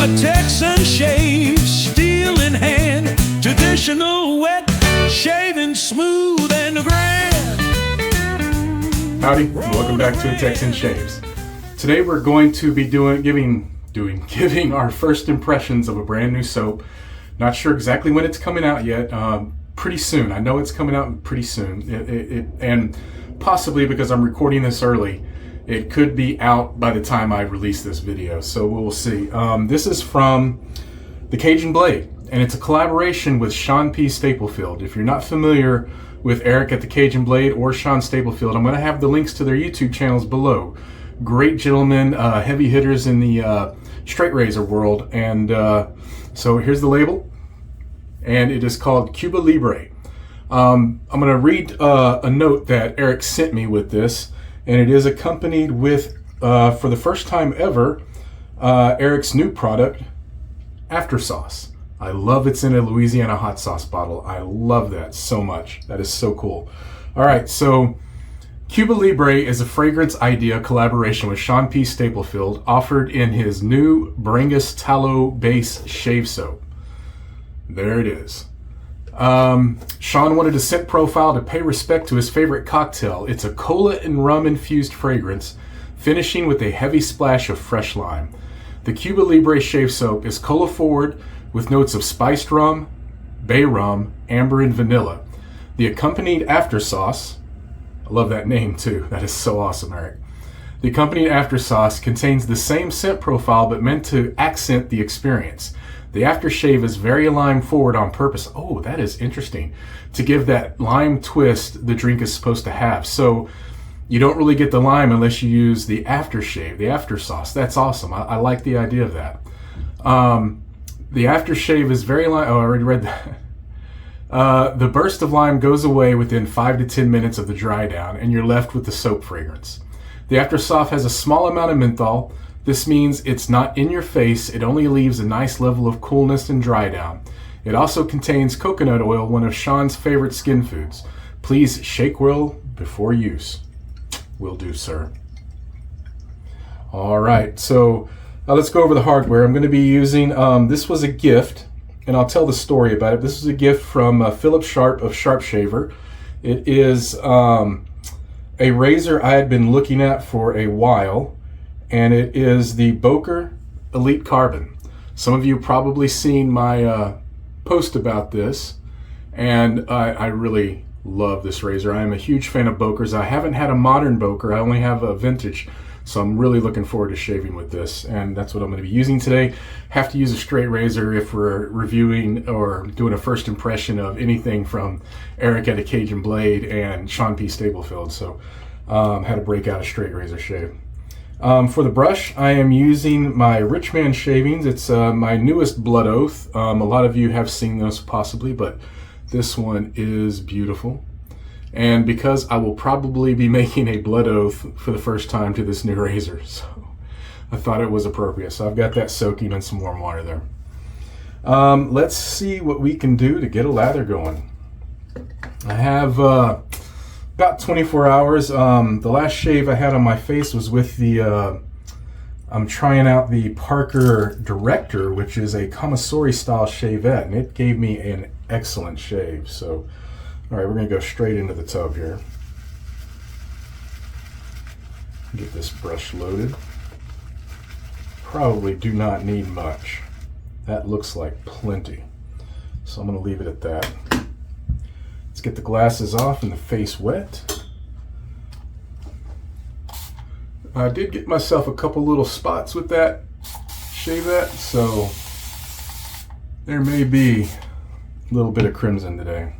A Texan shave, steel in hand, traditional wet, shaving smooth and grand. Howdy, and welcome back to A Texan Shaves. Today we're going to be giving our first impressions of a brand new soap. Not sure exactly when it's coming out yet. Pretty soon. I know it's coming out pretty soon. And possibly because I'm recording this early, it could be out by the time I release this video. So we'll see. This is from the Cajun Blade, and it's a collaboration with Sean P. Stapelfeld. If you're not familiar with Eric at the Cajun Blade or Sean Stapelfeld, I'm going to have the links to their YouTube channels below. Great gentlemen, heavy hitters in the straight razor world. And so here's the label, and it is called Cuba Libre. I'm going to read a note that Eric sent me with this, and it is accompanied with, for the first time ever, Eric's new product, After Sauce. I love it's in a Louisiana hot sauce bottle. I love that so much. That is so cool. All right, so Cuba Libre is a fragrance idea collaboration with Sean P. Stapelfeld, offered in his new Bringus Tallow Base Shave Soap. There it is. Sean wanted a scent profile to pay respect to his favorite cocktail. It's a cola and rum infused fragrance, finishing with a heavy splash of fresh lime. The Cuba Libre Shave Soap is cola forward with notes of spiced rum, bay rum, amber, and vanilla. The accompanied After Sauce, I love that name too. That is so awesome, Eric. The accompanying After Sauce contains the same scent profile but meant to accent the experience. The aftershave is very lime forward on purpose. Oh, that is interesting. To give that lime twist the drink is supposed to have. So you don't really get the lime unless you use the aftershave, the After Sauce. That's awesome. I like the idea of that. The aftershave is very lime. Oh, I already read that. The burst of lime goes away within 5 to 10 minutes of the dry down, and you're left with the soap fragrance. The After Sauce has a small amount of menthol. This means it's not in your face. It only leaves a nice level of coolness and dry down. It also contains coconut oil, one of Sean's favorite skin foods. Please shake well before use. Will do, sir. All right, so let's go over the hardware. I'm going to be using, this was a gift, and I'll tell the story about it. This is a gift from Philip Sharp of Sharp Shaver. It is a razor I had been looking at for a while, and it is the Boker Elite Carbon. Some of you probably seen my post about this, and I really love this razor. I am a huge fan of Bokers. I haven't had a modern Boker. I only have a vintage. So I'm really looking forward to shaving with this, and that's what I'm going to be using today. Have to use a straight razor if we're reviewing or doing a first impression of anything from Eric at a Cajun Blade and Sean P. Stapelfeld. So had to break out a straight razor shave. For the brush, I am using my Richman Shavings. It's my newest Blood Oath. A lot of you have seen those possibly, but this one is beautiful. And because I will probably be making a Blood Oath for the first time to this new razor, so I thought it was appropriate. So I've got that soaking in some warm water there. Let's see what we can do to get a lather going. I have about 24 hours. The last shave I had on my face was with the, I'm trying out the Parker Director, which is a commissary style shavette, and it gave me an excellent shave. So all right, we're going to go straight into the tub here. Get this brush loaded. Probably do not need much. That looks like plenty. So I'm going to leave it at that. Let's get the glasses off and the face wet. I did get myself a couple little spots with that shavette, so there may be a little bit of crimson today.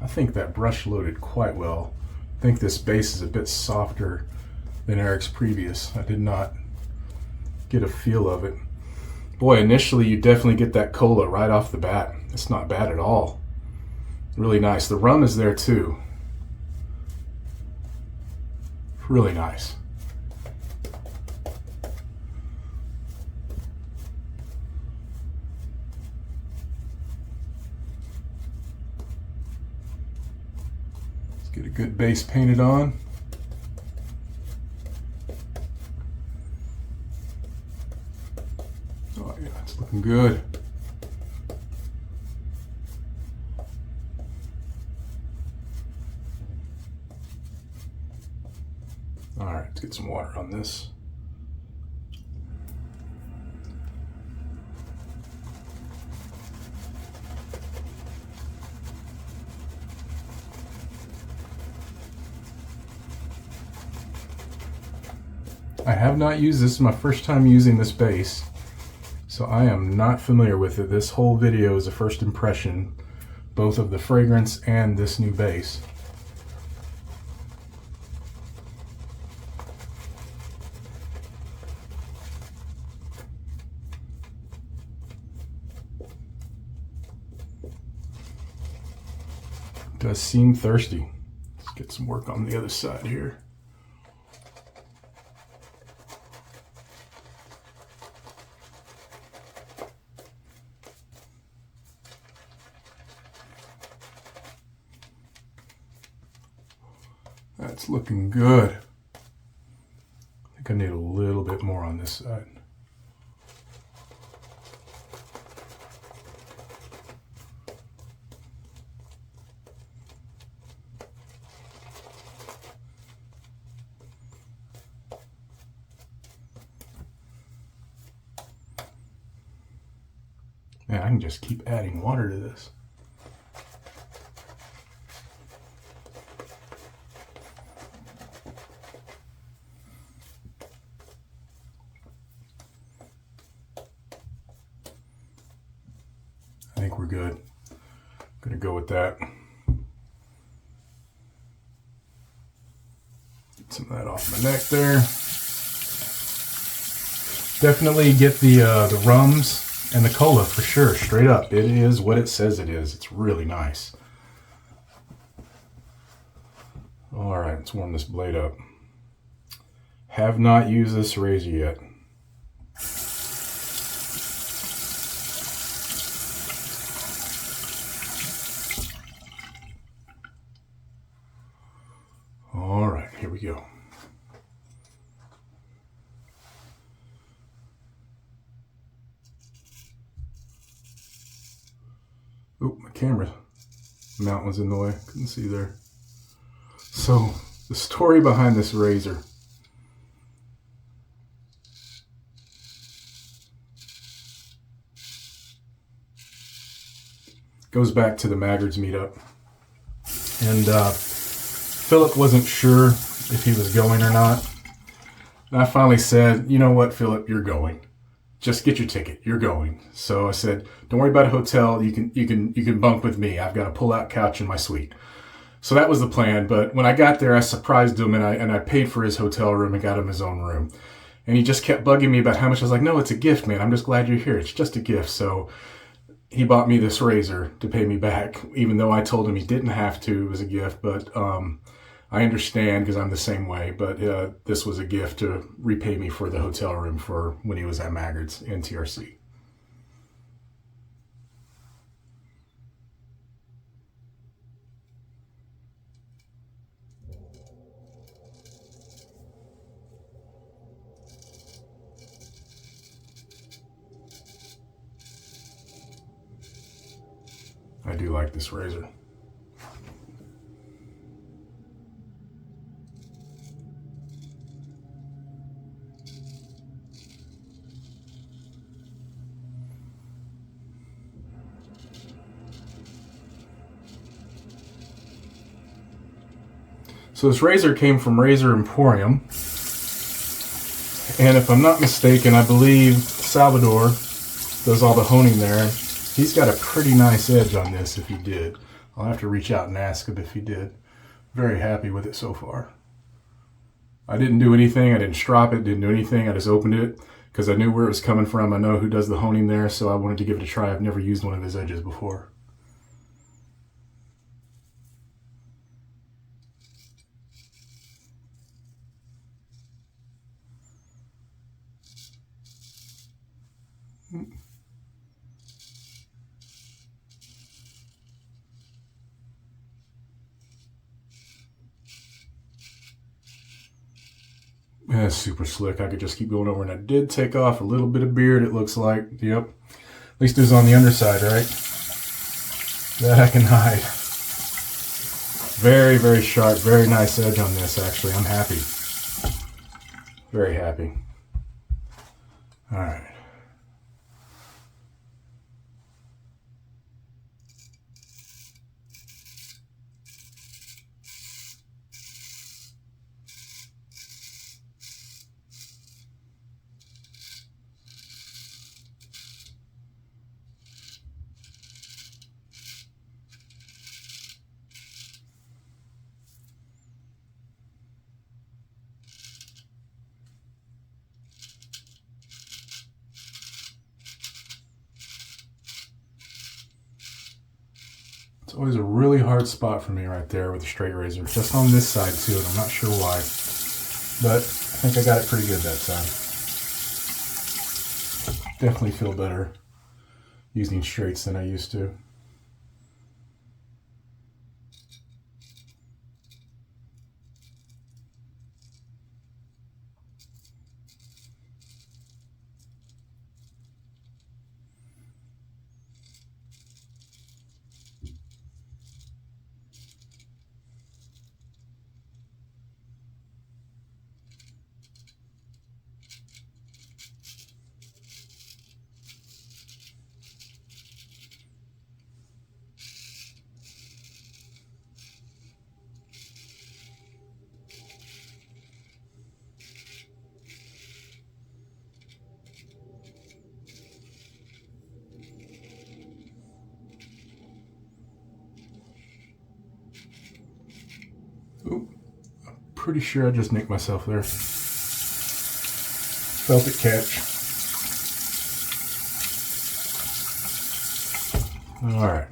I think that brush loaded quite well. I think this base is a bit softer than Eric's previous. I did not get a feel of it. Boy, initially you definitely get that cola right off the bat. It's not bad at all. Really nice. The rum is there too. Really nice. Get a good base painted on. Oh yeah, it's looking good. All right, let's get some water on this. I have not used this. This is my first time using this base, so I am not familiar with it. This whole video is a first impression, both of the fragrance and this new base. It does seem thirsty. Let's get some work on the other side here. That's looking good. I think I need a little bit more on this side. Man, I can just keep adding water to this. I think we're good. I'm gonna go with that. Get some of that off my neck there. Definitely get the rums and the cola for sure, straight up. It is what it says it is. It's really nice. All right, let's warm this blade up. Have not used this razor yet. All right, here we go. Oh, my camera mount was in the way. Couldn't see there. So, the story behind this razor. Goes back to the Maggards meetup. And Philip wasn't sure if he was going or not. And I finally said, you know what, Philip, you're going. Just get your ticket. You're going. So I said, don't worry about a hotel. You can bunk with me. I've got a pull-out couch in my suite. So that was the plan. But when I got there, I surprised him and I paid for his hotel room and got him his own room. And he just kept bugging me about how much. I was like, no, it's a gift, man. I'm just glad you're here. It's just a gift. So he bought me this razor to pay me back, even though I told him he didn't have to. It was a gift, but I understand because I'm the same way. But this was a gift to repay me for the hotel room for when he was at Maggards in TRC. I do like this razor. So this razor came from Razor Emporium. And if I'm not mistaken, I believe Salvador does all the honing there. He's got a pretty nice edge on this if he did. I'll have to reach out and ask him if he did. Very happy with it so far. I didn't do anything. I didn't strop it, didn't do anything. I just opened it because I knew where it was coming from. I know who does the honing there, so I wanted to give it a try. I've never used one of his edges before. is super slick. I could just keep going over, and I did take off a little bit of beard, it looks like. Yep. At least it was on the underside, right? That I can hide. Very, very sharp, very nice edge on this, actually. I'm happy. Very happy. All right. It's always a really hard spot for me right there with a straight razor. Just on this side too, and I'm not sure why. But I think I got it pretty good that time. Definitely feel better using straights than I used to. Oop, I'm pretty sure I just nicked myself there. Felt it catch. All right.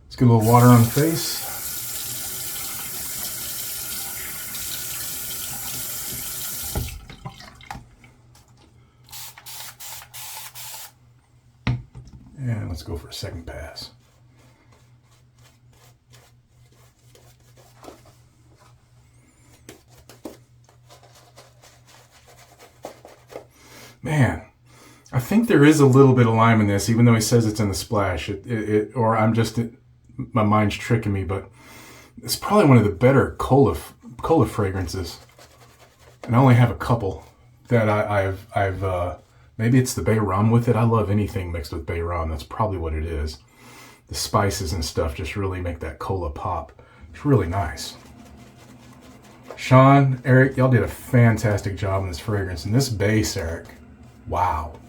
Let's get a little water on the face. And let's go for a second pass. Man, I think there is a little bit of lime in this, even though he says it's in the splash. Or I'm just, my mind's tricking me, but it's probably one of the better cola fragrances. And I only have a couple that I've maybe it's the bay rum with it. I love anything mixed with bay rum. That's probably what it is. The spices and stuff just really make that cola pop. It's really nice. Sean, Eric, y'all did a fantastic job on this fragrance. And this base, Eric, wow.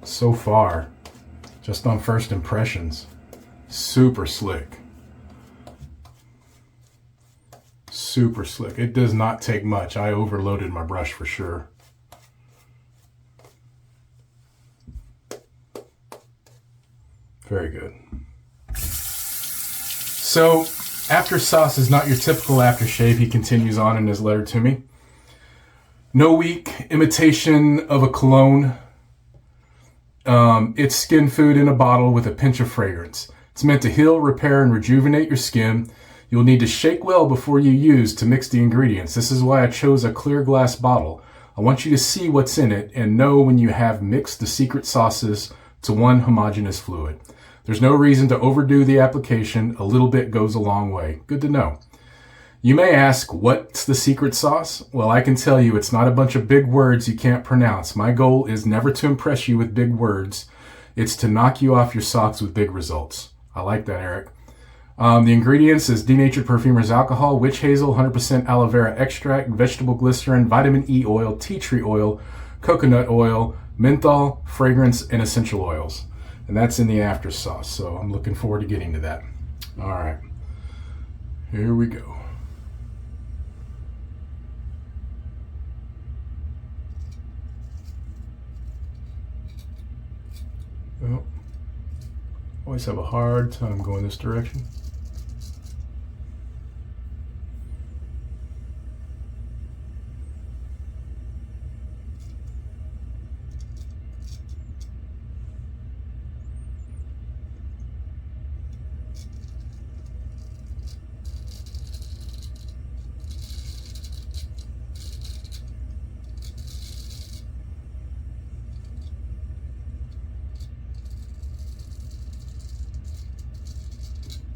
So far, just on first impressions, super slick. Super slick. It does not take much. I overloaded my brush for sure. Very good. So, after sauce is not your typical aftershave, he continues on in his letter to me. No weak imitation of a cologne. It's skin food in a bottle with a pinch of fragrance. It's meant to heal, repair, and rejuvenate your skin. You'll need to shake well before you use to mix the ingredients. This is why I chose a clear glass bottle. I want you to see what's in it and know when you have mixed the secret sauces to one homogeneous fluid. There's no reason to overdo the application. A little bit goes a long way. Good to know. You may ask, what's the secret sauce? Well, I can tell you it's not a bunch of big words you can't pronounce. My goal is never to impress you with big words. It's to knock you off your socks with big results. I like that, Eric. The ingredients is denatured perfumer's alcohol, witch hazel, 100% aloe vera extract, vegetable glycerin, vitamin E oil, tea tree oil, coconut oil, menthol, fragrance, and essential oils. And that's in the after sauce, so I'm looking forward to getting to that. All right, here we go. Well, always have a hard time going this direction.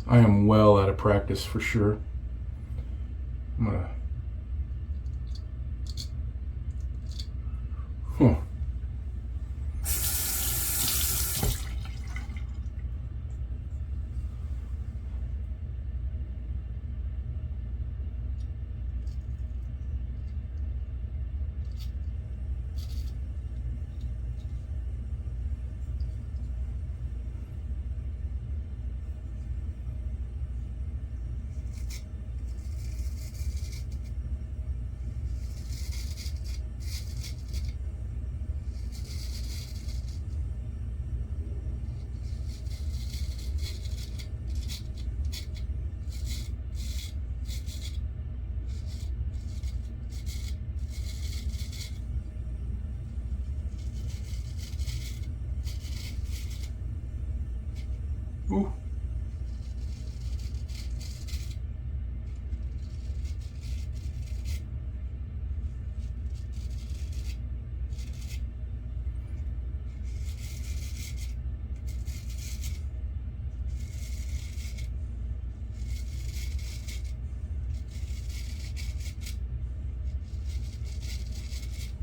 I am well out of practice for sure. I'm gonna... Huh. Ooh.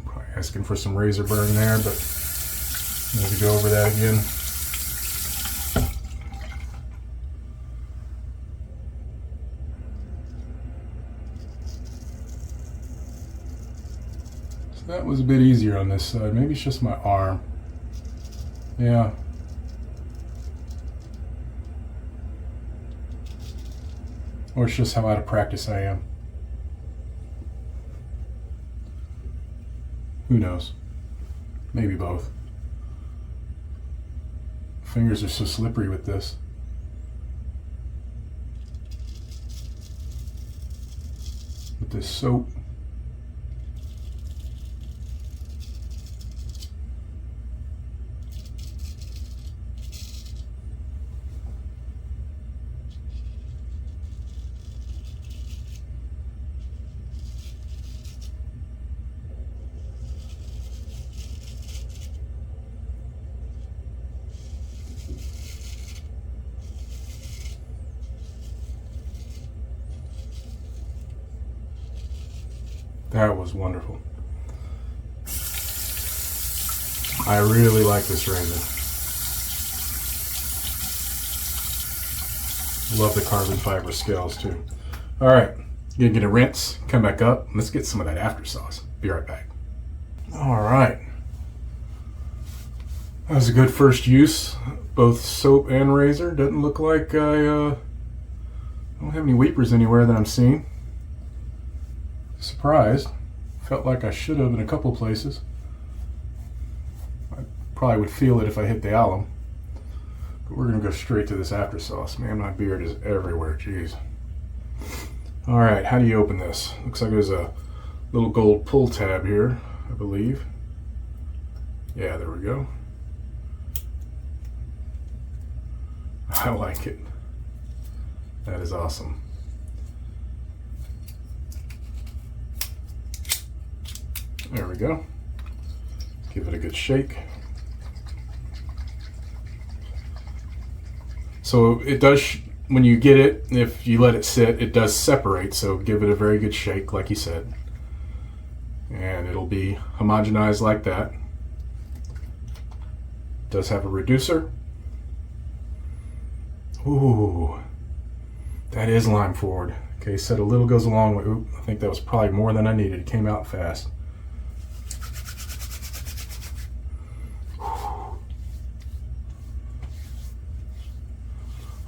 Probably asking for some razor burn there, but need to go over that again. That was a bit easier on this side. Maybe it's just my arm. Yeah. Or it's just how out of practice I am. Who knows? Maybe both. Fingers are so slippery with this. With this soap. That was wonderful. I really like this razor. Love the carbon fiber scales too. All right, gonna get a rinse, come back up. Let's get some of that after sauce. Be right back. All right. That was a good first use, both soap and razor. Doesn't look like I don't have any weepers anywhere that I'm seeing. Surprised. Felt like I should have in a couple places. I probably would feel it if I hit the alum. But we're going to go straight to this after sauce. Man, my beard is everywhere. Jeez. Alright, how do you open this? Looks like there's a little gold pull tab here, I believe. Yeah, there we go. I like it. That is awesome. There we go. Give it a good shake. So it does, when you get it, if you let it sit, it does separate. So give it a very good shake, like you said. And it'll be homogenized like that. It does have a reducer. Ooh, that is lime forward. Okay, said a little goes a long way. Ooh, I think that was probably more than I needed. It came out fast.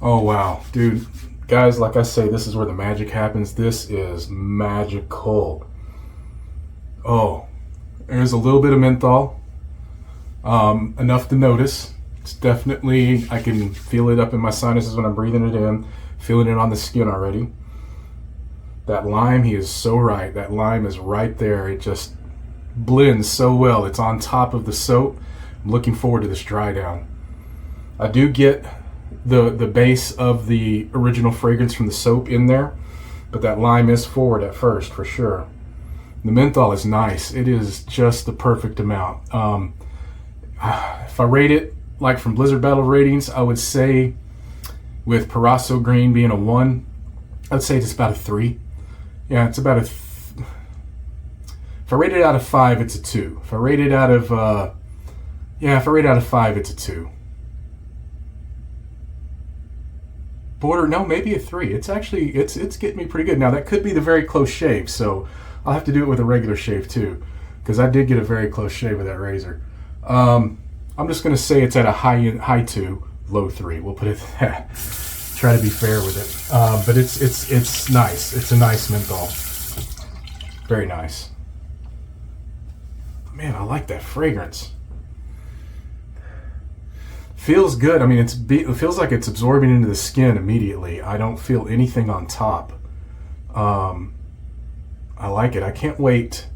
Oh wow, dude, guys, like I say, this is where the magic happens. This is magical. Oh, there's a little bit of menthol, enough to notice. It's definitely, I can feel it up in my sinuses when I'm breathing it in, feeling it on the skin already. That lime, he is so right. That lime is right there. It just blends so well. It's on top of the soap. I'm looking forward to this dry down. I do get the base of the original fragrance from the soap in there, but that lime is forward at first for sure. The menthol is nice. It is just the perfect amount. If I rate it like from Blizzard Battle ratings, I would say with Parasso green being a 1. I'd say it's about a 3. Yeah, it's about a... if I rate it out of 5, it's a 2. If I rate it out of... if I rate it out of 5, it's a 2. Border, no, maybe a 3. It's actually, it's getting me pretty good. Now, that could be the very close shave, so I'll have to do it with a regular shave, too, because I did get a very close shave with that razor. I'm just going to say it's at a high 2, low 3. We'll put it at that. Try to be fair with it. But it's nice. It's a nice menthol. Very nice. Man, I like that fragrance. Feels good. I mean, it feels like it's absorbing into the skin immediately. I don't feel anything on top. I like it. I can't wait.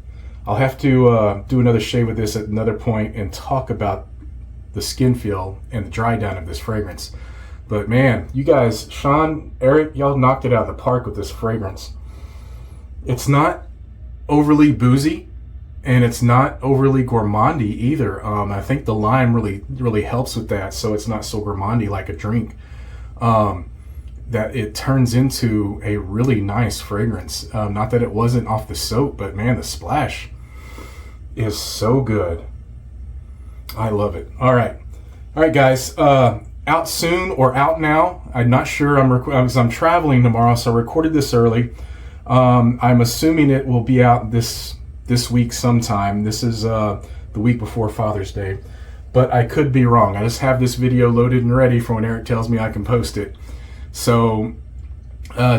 I'll have to do another shave with this at another point and talk about the skin feel and the dry down of this fragrance. But man, you guys, Sean, Eric, y'all knocked it out of the park with this fragrance. It's not overly boozy, and it's not overly gourmandy either. I think the lime really helps with that, so it's not so gourmandy like a drink. That it turns into a really nice fragrance. Not that it wasn't off the soap, but man, the splash is so good. I love it. All right, guys. Out soon or out now? I'm not sure. I'm traveling tomorrow, so I recorded this early. I'm assuming it will be out this week sometime. This is the week before Father's Day, but I could be wrong. I just have this video loaded and ready for when Eric tells me I can post it. So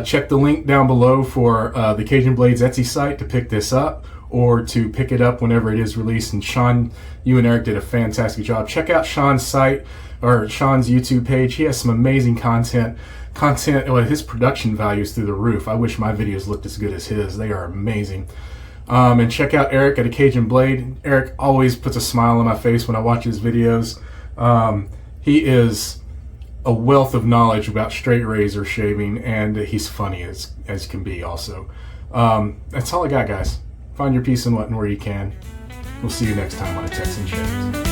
check the link down below for the Cajun Blade's Etsy site to pick this up, or to pick it up whenever it is released. And Sean, you and Eric did a fantastic job. Check out Sean's site, or Sean's YouTube page. He has some amazing content. Well, his production value is through the roof. I wish my videos looked as good as his. They are amazing. And check out Eric at a Cajun Blade. Eric always puts a smile on my face when I watch his videos. He is a wealth of knowledge about straight razor shaving, and he's funny as can be also. That's all I got, guys. Find your peace in what and where you can. We'll see you next time on A Texan Shaves.